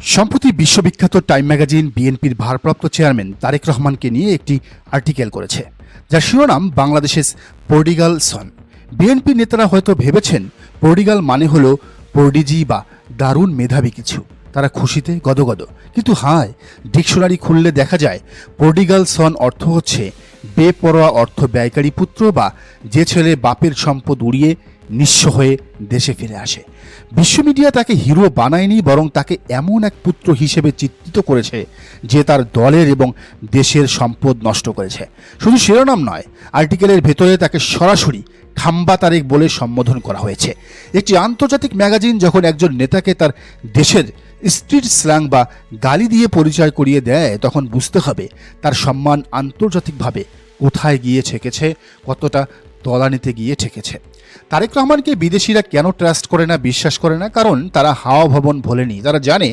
সম্প্রতি বিশ্ববিখ্যাত time magazine বিএনপির ভারপ্রাপ্ত চেয়ারম্যান তারেক রহমানকে নিয়ে একটি আর্টিকেল করেছে, যার শিরোনাম বাংলাদেশের পর্ডিগাল সন। বিএনপি নেতারা হয়তো ভেবেছেন পর্ডিগাল মানে হলো পর্ডিজি বা দারুণ মেধাবী কিছু, তারা খুশিতে গদগদ। কিন্তু হায়, ডিকশনারি খুললে দেখা যায় পর্ডিগাল সন অর্থ হচ্ছে বেপরোয়া অর্থ ব্যয়কারী পুত্র, বা যে ছেলে বাপের সম্পদ উড়িয়ে নিঃস্ব হয়ে দেশে ফিরে আসে। বিশ্ব মিডিয়া তাকে হিরো বানায়নি, বরং তাকে এমন এক পুত্র হিসেবে চিত্রিত করেছে যে তার দলের এবং দেশের সম্পদ নষ্ট করেছে। শুধু শিরোনাম নয়, আর্টিকেলের ভেতরে তাকে সরাসরি খাম্বা তারেক বলে সম্বোধন করা হয়েছে। একটি আন্তর্জাতিক ম্যাগাজিন যখন একজন নেতাকে তার দেশের স্ট্রিট স্ল্যাং বা গালি দিয়ে পরিচয় করিয়ে দেয়, তখন বুঝতে হবে তার সম্মান আন্তর্জাতিকভাবে কোথায় গিয়ে ঠেকেছে, কতটা তলানিতে গিয়ে ঠেকেছে। তারেক রহমানকে বিদেশিরা কেন ট্রাস্ট করে না, বিশ্বাস করে না? কারণ তারা হাওয়া ভবন ভোলেনি। তারা জানে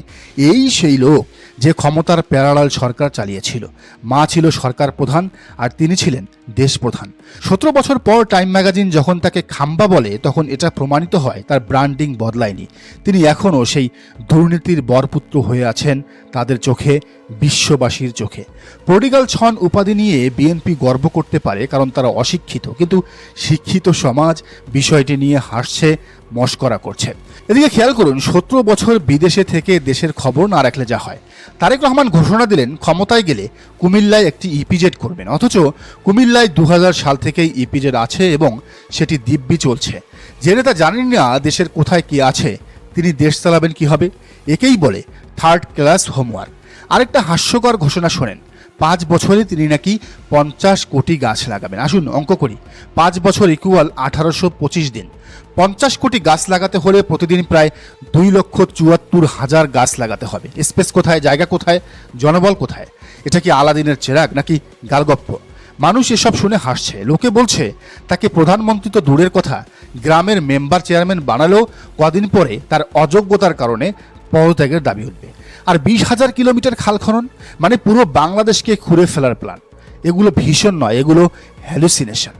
এই সেই লোক যে ক্ষমতার প্যারালাল সরকার চালিয়েছিল। মা ছিল সরকার প্রধান আর তিনি ছিলেন দেশ প্রধান। 17 বছর পর টাইম ম্যাগাজিন যখন তাকে খাম্বা বলে, তখন এটা প্রমাণিত হয় তার ব্র্যান্ডিং বদলায়নি। তিনি এখনও সেই দুর্নীতির বরপুত্র হয়ে আছেন তাদের চোখে, বিশ্ববাসীর চোখে। পর্ডিগাল সন উপাধি নিয়ে বিএনপি গর্ব করতে পারে, কারণ তারা অশিক্ষিত, কিন্তু শিক্ষিত সমাজ বিষয়টি নিয়ে হাসছে, মশকরা করছে। এদিকে খেয়াল করুন, 17 বছর বিদেশে থেকে দেশের খবর না রাখলে যা হয়। তারেক রহমান ঘোষণা দিলেন ক্ষমতায় গেলে কুমিল্লায় একটি ইপিজেড করবেন, অথচ কুমিল্লায় 2000 সাল থেকেই ইপিজেড আছে এবং সেটি দিব্যি চলছে। যে নেতা জানেন না দেশের কোথায় কি আছে, তিনি দেশ চালাবেন কিভাবে? একেই বলে থার্ড ক্লাস হোমওয়ার্ক। আরেকটা হাস্যকর ঘোষণা শোনেন, 5 বছরে তিনি নাকি 50 কোটি গাছ লাগাবেন। আসুন অঙ্ক করি, 5 বছর ইকুয়াল 1825 দিন। 50 কোটি গাছ লাগাতে হলে প্রতিদিন প্রায় 2,74,000 গাছ লাগাতে হবে। স্পেস কোথায়, জায়গা কোথায়, জনবল কোথায়? এটা কি আলাদিনের চেরাগ নাকি গালগপ্প? মানুষ এসব শুনে হাসছে। লোকে বলছে তাকে প্রধানমন্ত্রী তো দূরের কথা, গ্রামের মেম্বার চেয়ারম্যান বানালেও কদিন পরে তার অযোগ্যতার কারণে পদত্যাগের দাবি উঠবে। আর 20,000 কিলোমিটার খাল খনন মানে পুরো বাংলাদেশকে খুঁড়ে ফেলার প্ল্যান। এগুলো ভীষণ নয়, এগুলো হ্যালুসিনেশন।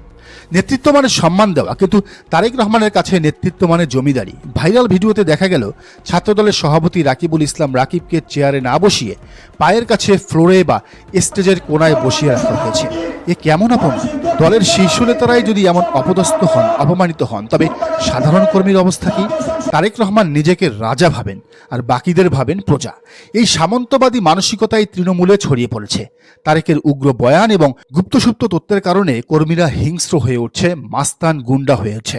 নেতৃত্ব মানে সম্মান দেওয়া, কিন্তু তারেক রহমানের কাছে নেতৃত্ব মানে জমিদারি। ভাইরাল ভিডিওতে দেখা গেল ছাত্রদলের সভাপতি রাকিবুল ইসলাম রাকিবকে চেয়ারে না বসিয়ে পায়ের কাছে ফ্লোরে বা স্টেজের কোনায় বসিয়ে রাখা হয়েছে। এ কেমন অপমান! দলের শীর্ষ নেতারাই যদি এমন অপদস্থ হন, অপমানিত হন, তবে সাধারণ কর্মীর অবস্থা কি? তারেক রহমান নিজেকে রাজা ভাবেন আর বাকিদের ভাবেন প্রজা। এই সামন্তবাদী মানসিকতাই তৃণমূলে ছড়িয়ে পড়েছে। তারেকের উগ্র বয়ান এবং গুপ্তসুপ্ত তথ্যের কারণে কর্মীরা হিংস্র হয়ে উঠছে, মাস্তান গুন্ডা হয়ে উঠছে।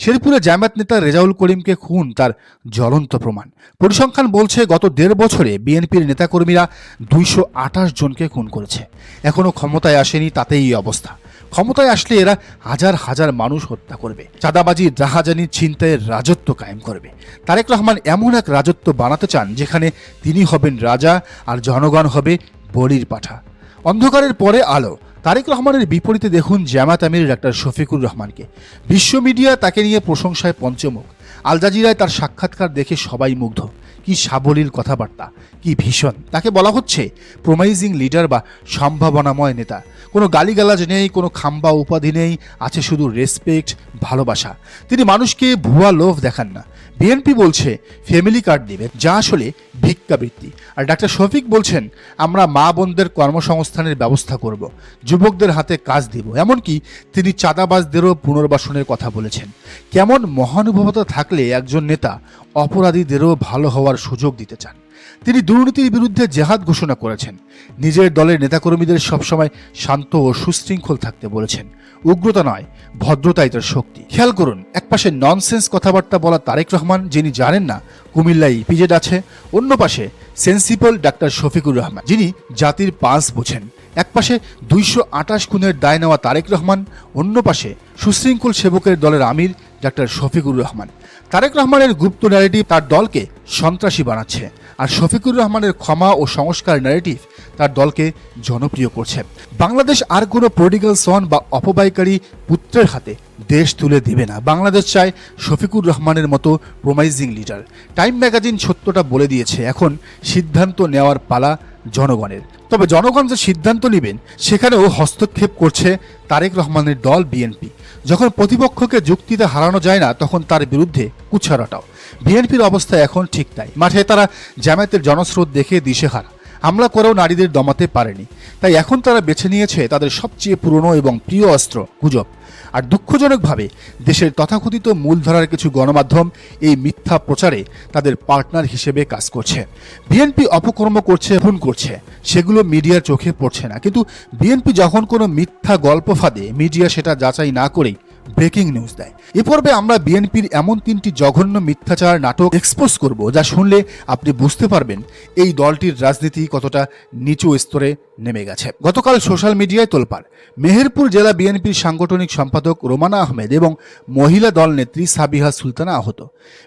শেরপুরে জামায়াত নেতা রেজাউল করিমকে খুন তার জ্বলন্ত প্রমাণ। পরিসংখ্যান বলছে গত 1.5 বছরে বিএনপির নেতাকর্মীরা 228 জনকে খুন করেছে। এখনো ক্ষমতায় আসেনি, তাতেই এই অবস্থা। ক্ষমতায় আসলে এরা হাজার হাজার মানুষ হত্যা করবে, চাঁদাবাজি, রাহাজানি, ছিনতাইয়ের রাজত্ব কায়েম করবে। তারেক রহমান এমন এক রাজত্ব বানাতে চান যেখানে তিনি হবেন রাজা আর জনগণ হবে বলির পাঠা। অন্ধকারের পরে আলো। তারেক রহমানের বিপরীতে দেখুন জামায়াত আমির ডাক্তার শফিকুর রহমানকে। বিশ্ব মিডিয়া তাকে নিয়ে প্রশংসায় পঞ্চমুখ। আল জাজিরায় তার সাক্ষাৎকার দেখে সবাই মুগ্ধ। কি সাবলীল কথাবার্তা, কি ভীষণ! তাকে বলা হচ্ছে প্রমাইজিং লিডার বা সম্ভাবনাময় নেতা। কোনো গালিগালাজ নেই, কোনো খাম্বা উপাধি নেই, আছে শুধু রেসপেক্ট, ভালোবাসা। তিনি মানুষকে ভুয়া লোভ দেখান না। বিএনপি বলছে ফ্যামিলি কার্ড দেবে, যা আসলে ভিক্ষাবৃত্তি। আর ডাক্তার শফিক বলছেন আমরা মা বোনদের কর্মসংস্থানের ব্যবস্থা করব, যুবকদের হাতে কাজ দিব। এমনকি তিনি চাঁদাবাজদেরও পুনর্বাসনের কথা বলেছেন। কেমন মহানুভবতা থাকলে একজন নেতা অপরাধীদেরও ভালো হওয়ার সুযোগ দিতে চান। তিনি দুর্নীতির বিরুদ্ধে জেহাদ ঘোষণা করেছেন। নিজের দলের নেতাকর্মীদের সবসময় শান্ত ও সুশৃঙ্খল থাকতে বলেছেন। উগ্রতা নয়, ভদ্রতাই তার শক্তি। খেয়াল করুন, একপাশে ননসেন্স কথাবার্তা বলা তারেক রহমান, যিনি জানেন না কুমিল্লায় ইপিজেড আছে। অন্য পাশে সেন্সিবল ডাক্তার শফিকুর রহমান, যিনি জাতির পাঁচ বোঝেন। একপাশে 228 খুনের দায় নেওয়া তারেক রহমান, অন্য পাশে সুশৃঙ্খল সেবকের দলের আমির ডাক্তার শফিকুর রহমান। তারেক রহমানের গুপ্ত ন্যারেটিভ তার দলকে সন্ত্রাসী বানাচ্ছে, আর শফিকুর রহমানের ক্ষমা ও সংস্কার ন্যারেটিভ তার দলকে জনপ্রিয় করছে। বাংলাদেশ আর কোনো পলিটিক্যাল সন বা অপব্যয়কারী পুত্রের হাতে দেশ তুলে দেবে না। বাংলাদেশ চায় শফিকুর রহমানের মতো প্রমাইজিং লিডার। টাইম ম্যাগাজিন সত্যটা বলে দিয়েছে, এখন সিদ্ধান্ত নেওয়ার পালা জনগণের। তবে জনগণ যে সিদ্ধান্ত নেবেন সেখানেও হস্তক্ষেপ করছে তারেক রহমানের দল বিএনপি। যখন প্রতিপক্ষকে যুক্তিতে হারানো যায় না তখন তার বিরুদ্ধে কুচ্ছারাটাও। বিএনপির অবস্থা এখন ঠিক তাই। মাঠে তারা জামায়াতের জনস্রোত দেখে দিশেহারা, হামলা করেও নারীদের দমাতে পারেনি। তাই এখন তারা বেছে নিয়েছে তাদের সবচেয়ে পুরনো এবং প্রিয় অস্ত্র গুজব। আর দুঃখজনকভাবে দেশের তথাকথিত মূলধারার কিছু গণমাধ্যম এই মিথ্যা প্রচারে তাদের পার্টনার হিসেবে কাজ করছে। বিএনপি অপকর্ম করছে, খুন করছে, সেগুলো মিডিয়ার চোখে পড়ছে না। কিন্তু বিএনপি যখন কোনো মিথ্যা গল্প ফাঁদে মিডিয়া সেটা যাচাই না করেই ব্রেকিং নিউজ দেয়। এ পর্বে আমরা বিএনপির এমন 3টি জঘন্য মিথ্যাচার নাটক এক্সপোজ করব যা শুনলে আপনি বুঝতে পারবেন এই দলটির রাজনীতি কতটা নিচু স্তরে নেমে গেছে। গতকাল সোশ্যাল মিডিয়ায় তোলপাড়। মেহেরপুর জেলা বিএনপির সাংগঠনিক সম্পাদক রোমানা আহমেদ এবং মহিলা দল নেত্রী সাবিহা সুলতানা আহত।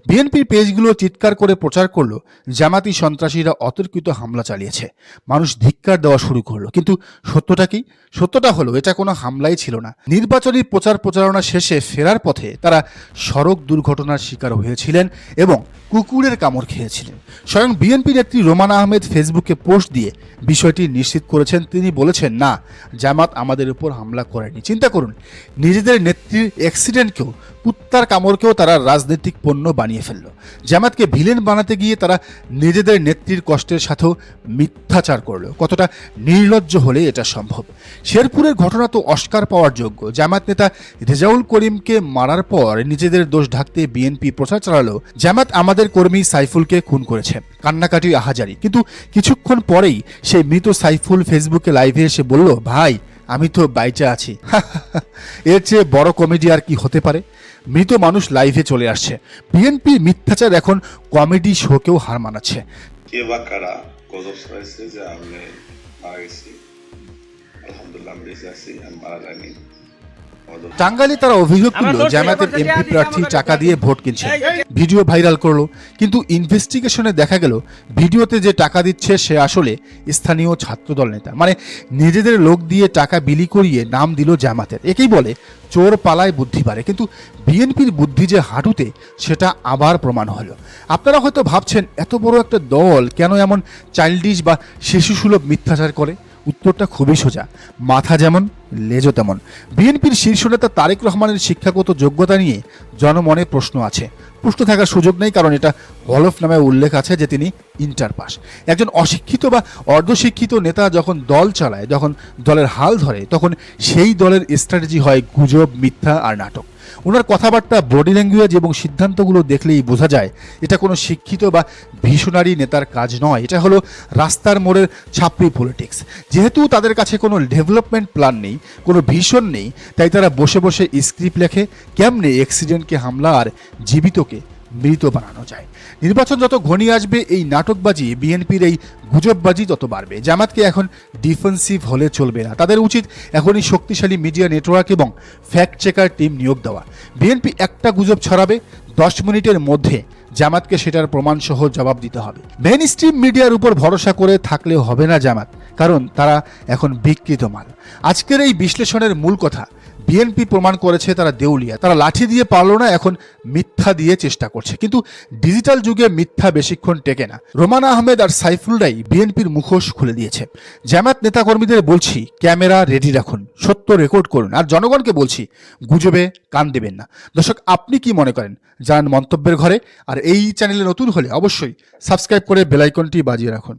বিএনপির পেজগুলো চিৎকার করে প্রচার করলো জামাতি সন্ত্রাসীরা অতর্কিত হামলা চালিয়েছে। মানুষ ধিক্কার দেওয়া শুরু করলো। কিন্তু সত্যটা কি? সত্যটা হলো এটা কোনো হামলাই ছিল না। নির্বাচনী প্রচারণা শেষে ফেরার পথে তারা সড়ক দুর্ঘটনার শিকার হয়েছিলেন এবং কুকুরের কামড় খেয়েছিলেন। স্বয়ং বিএনপি নেত্রী রোমানা আহমেদ ফেসবুকে পোস্ট দিয়ে বিষয়টি নিশ্চিত করেছেন। তিনি বলেছেন, না, জামাত আমাদের উপর হামলা করেনি। চিন্তা করুন, নিজেদের নেত্রীর অ্যাক্সিডেন্টকেও, কুত্তার কামড়কেও তারা রাজনৈতিক পণ্য বানিয়ে ফেলল। জামাতকে ভিলেন বানাতে গিয়ে তারা নিজেদের নেত্রীর কষ্টের সাথেও মিথ্যাচার করল। কতটা নির্লজ্জ হলে এটা সম্ভব? শেরপুরের ঘটনা তো অস্কার পাওয়ার যোগ্য। জামাত নেতা রেজাউল করিমকে মারার পর নিজেদের দোষ ঢাকতে বিএনপি প্রচার চালালো জামাত আমাদের কর্মী সাইফুলকে খুন করেছে। কান্নাকাটি আহাজারি। কিন্তু কিছুক্ষণ পরেই সেই মৃত সাইফুল ফেসবুকে লাইভে এসে বলল, ভাই আমি তো বাইচা আছি। এর চেয়ে বড় কমেডি আর কি হতে পারে? মৃত মানুষ লাইভে চলে আসছে। বিএনপি মিথ্যাচার এখন কমেডি শোকেও হার মানাচ্ছে। কে বা কারা গজব ছড়াইছে যে আমি মারা গেছি? আলহামদুলিল্লাহ আমি বেঁচে আছি, আমি মারা যাইনি। টাঙ্গাইলে তারা অভিযোগ করল জামায়াতের এমপি প্রার্থী টাকা দিয়ে ভোট কিনছে। ভিডিও ভাইরাল করলো। কিন্তু ইনভেস্টিগেশনে দেখা গেল ভিডিওতে যে টাকা দিচ্ছে সে আসলে স্থানীয় ছাত্রদল নেতা। মানে নিজেদের লোক দিয়ে টাকা বিলি করিয়ে নাম দিল জামাতের। একেই বলে চোর পালায় বুদ্ধি বাড়ে। কিন্তু বিএনপির বুদ্ধি যে হাঁটুতে সেটা আবার প্রমাণ হলো। আপনারা হয়তো ভাবছেন এত বড় একটা দল কেন এমন চাইল্ডিশ বা শিশুসুলভ মিথ্যাচার করে? উত্তরটা খুবই সোজা, মাথা যেমন লেজও তেমন। বিএনপির শীর্ষ নেতা তারেক রহমানের শিক্ষাগত যোগ্যতা নিয়ে জনমনে প্রশ্ন আছে। প্রশ্ন থাকার সুযোগ নেই, কারণ এটা হলফ নামে উল্লেখ আছে যে তিনি ইন্টার পাস। একজন অশিক্ষিত বা অর্ধশিক্ষিত নেতা যখন দল চালায়, যখন দলের হাল ধরে, তখন সেই দলের স্ট্র্যাটেজি হয় গুজব, মিথ্যা আর নাটক। ওনার কথাবার্তা, বডি ল্যাঙ্গুয়েজ এবং সিদ্ধান্তগুলো দেখলেই বোঝা যায় এটা কোনো শিক্ষিত বা ভিশনারি নেতার কাজ নয়। এটা হলো রাস্তার মোড়ের ছাপড়ি পলিটিক্স। যেহেতু তাদের কাছে কোনো ডেভেলপমেন্ট প্ল্যান নেই, কোনো ভিশন নেই, তাই তারা বসে বসে স্ক্রিপ্ট লেখে কেমনে অ্যাক্সিডেন্টকে হামলা আর জীবিতকে মৃত বানানো যায়। নির্বাচন যত ঘনিয়ে আসবে এই নাটকবাজি, বিএনপির এই গুজববাজি তত বাড়বে। জামাতকে এখন ডিফেন্সিভ হলে চলবে না। তাদের উচিত এখনই শক্তিশালী মিডিয়া নেটওয়ার্ক এবং ফ্যাক্ট চেকার টিম নিয়োগ দেওয়া। বিএনপি একটা গুজব ছড়াবে, 10 মিনিটের মধ্যে জামাতকে সেটার প্রমাণসহ জবাব দিতে হবে। মেইন স্ট্রিম মিডিয়ার উপর ভরসা করে থাকলেও হবে না জামাত, কারণ তারা এখন বিকৃত মাল। আজকের এই বিশ্লেষণের মূল কথা, বিএনপি প্রমাণ করেছে তারা দেউলিয়া। তারা লাঠি দিয়ে পারলো না, এখন মিথ্যা দিয়ে চেষ্টা করছে। কিন্তু ডিজিটাল যুগে মিথ্যা বেশিক্ষণ টেকে না। রোমানা আহমেদ আর সাইফুলরাই বিএনপির মুখোশ খুলে দিয়েছে। জামায়াত নেতাকর্মীদের বলছি, ক্যামেরা রেডি রাখুন, সত্য রেকর্ড করুন। আর জনগণকে বলছি, গুজবে কান দেবেন না। দর্শক, আপনি কি মনে করেন জানান মন্তব্যের ঘরে। আর এই চ্যানেলে নতুন হলে অবশ্যই সাবস্ক্রাইব করে বেল আইকনটি বাজিয়ে রাখুন।